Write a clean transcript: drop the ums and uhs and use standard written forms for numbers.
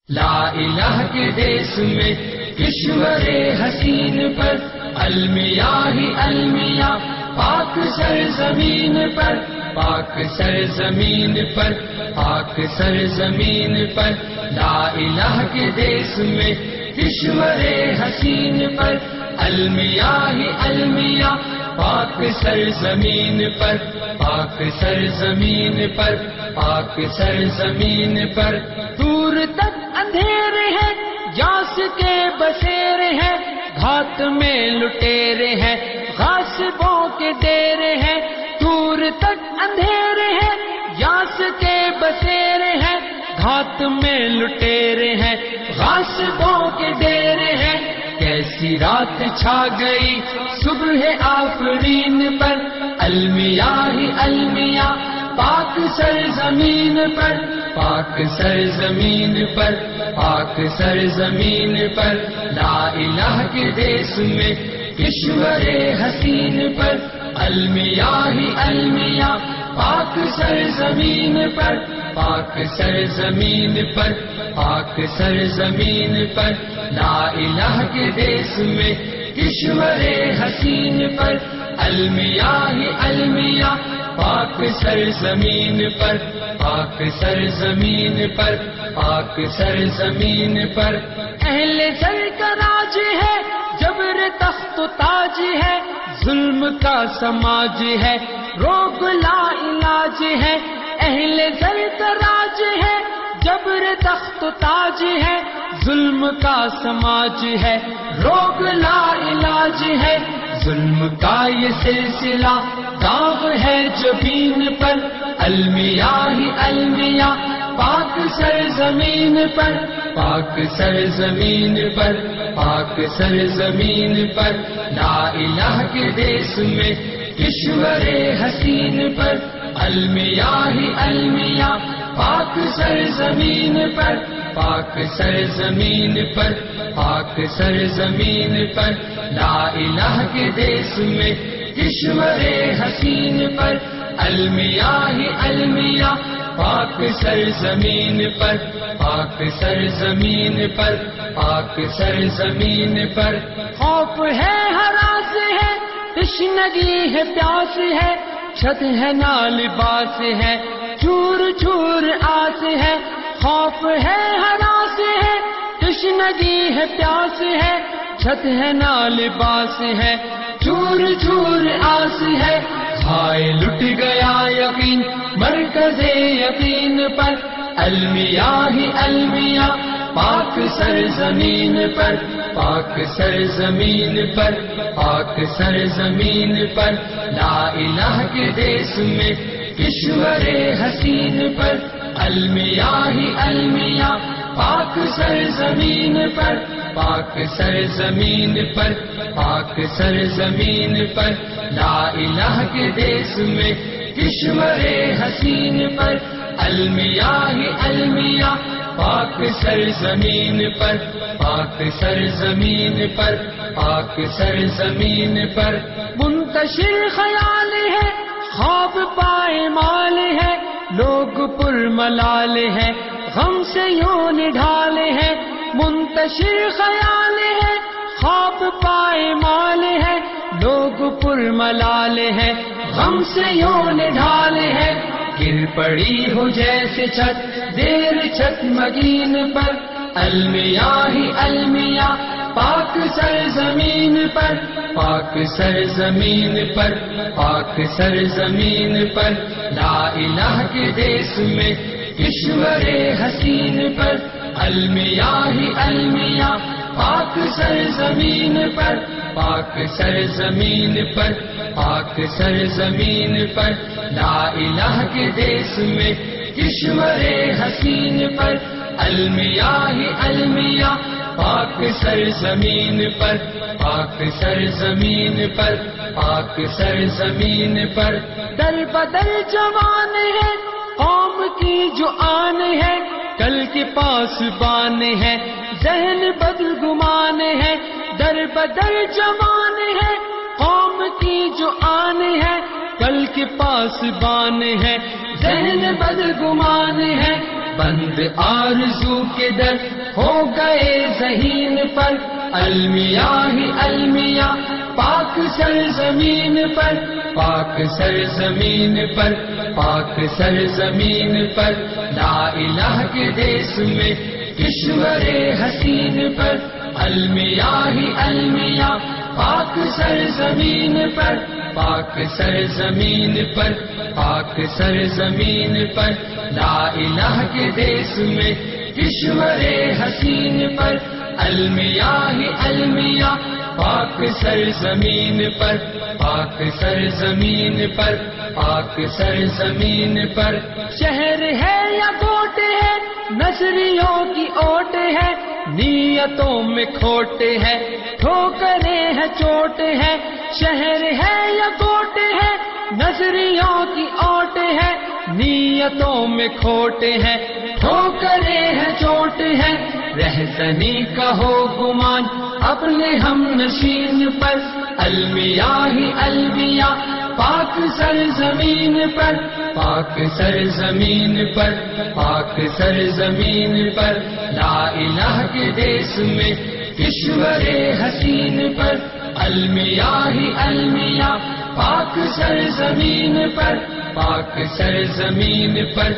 لا الہ کے دیس میں کشور حسین پر المیاہ المیاں پاک سرزمین پر پاک سرزمین پر پاک سرزمین پر لا الہ کے دیس میں کشور حسین پر المیاہ المیاں پاک سرزمین پر پاک سرزمین پر پاک سرزمین پر دور تک اندھیرے ہیں یاس کے بسیرے ہیں گھات میں لٹیرے ہیں غاصبوں کے ڈیرے ہیں دور تک اندھیرے ہیں یاس کے بسیرے ہیں گھات میں لٹیرے ہیں غاصبوں کے ڈیرے ہیں کیسی رات چھا گئی صبح آفرین پر المیاہ المیاں پاک سرزمین پر پاک سرزمین پر پاک سرزمین پر لا الہ کے دیس میں کشور حسین پر المیاہ المیاں پاک سرزمین پر پاک سرزمین پر پاک سرزمین پر لا الہ کے دیس میں کشور حسین پر المیاہ المیاں پاک سرزمین پر پاک سرزمین پر پاک سرزمین پر اہل سر کا راج ہے جبر تخت و تاج ہے ظلم کا سماج ہے روگ لا علاج ہے اہل سر کا راج ہے جبر تخت و تاج ہے ظلم کا سماج ہے روگ لا علاج ہے ظلم کا یہ سلسلہ داغ ہے جبین پر المیاہ المیاں پاک سرزمین پر پاک سرزمین پر پاک سرزمین پر لا الہ کے دیس میں کشور حسین پر المیاہ المیاں پاک سرزمین پر پاک سرزمین پر پاک سرزمین پر لا الہ کے دیس میں کشور حسین پر المیاہ المیاں پاک سرزمین پر پاک سرزمین پر پاک سرزمین پر خوف ہے ہراس ہے تشنگی ہے پیاس ہے چھت ہے نہ لباس ہے چور چور آس ہے خوف ہے ہراس ہے تشنگی ہے پیاس ہے چھت ہے نہ لباس ہے چور چور آس ہے ہائے لٹ گیا یقین مرکز یقین پر المیاہ المیاں پاک سرزمین پر پاک سرزمین پر پاک سرزمین پر لا الہ کے دیس میں کشور حسین پر المیاہ المیاں پاک سرزمین پر پاک سرزمین پر پاک سرزمین پر لا الہ کے دیس میں کشور حسین پر المیاہ المیاں پاک سرزمین پر پاک سرزمین پر پاک سرزمین پر منتشر خیال ہے خواب پائے مال ہے لوگ پر ملال ہے غم سے یوں نڈھال ہے منتشر خیال ہے خواب پائے مال ہے لوگ پر ملال ہے غم سے یوں نڈھال ہے گر پڑی ہو جیسے چھت دیر چھت مگین پر المیاہ المیاں پاک سرزمین پر پاک سرزمین پر پاک سرزمین پر لا الہ کے دیس میں کشور حسین پر المیاہ المیاں پاک سرزمین پر پاک سرزمین پر پاک سرزمین پر لا الہ کے دیس میں کشور حسین پر المیاہ المیاں پاک سرزمین پر پاک سرزمین پر پاک سرزمین پر در بدر جوان ہے قوم کی جو آن ہے کل کے پاس بان ہے ذہن بدگمان ہے در بدر جوان ہے قوم کی جو آن ہے کل کے پاس بان ہے ذہن بدگمان ہے بند آرزو کے در ہو گئے ذہین پر، المیاہ المیاہ پاک سرزمین پر، پاک سرزمین پر، پاک سرزمین پر، لا الہ کے دیس میں کشور حسین پر، المیاہ المیاہ پاک سرزمین پر، پاک سرزمین پر، پاک سرزمین پر، لا الہ کے دیس میں کشور حسین پر، المیاہ المیاہ پاک سرزمین پر، پاک سرزمین پر، پاک سرزمین پر، شہر ہے یا کوٹ ہے نظریوں کی اوٹ ہے، نیتوں میں کھوٹ ہے ٹھوکریں ہیں چوٹ ہے، شہر ہے یا کوٹ ہے نظریوں کی اوٹ ہے، نیتوں میں کھوٹ ہے ٹھوکریں ہیں چوٹ ہے، رہزنی کا ہو گمان اپنے ہم نشین پر، المیاہ المیاہ پاک سرزمین پر، پاک سرزمین پر، پاک سرزمین پر، لا الہ کے دیس میں کشور حسین پر، المیاہ المیاہ پاک سرزمین پر، پاک سرزمین پر،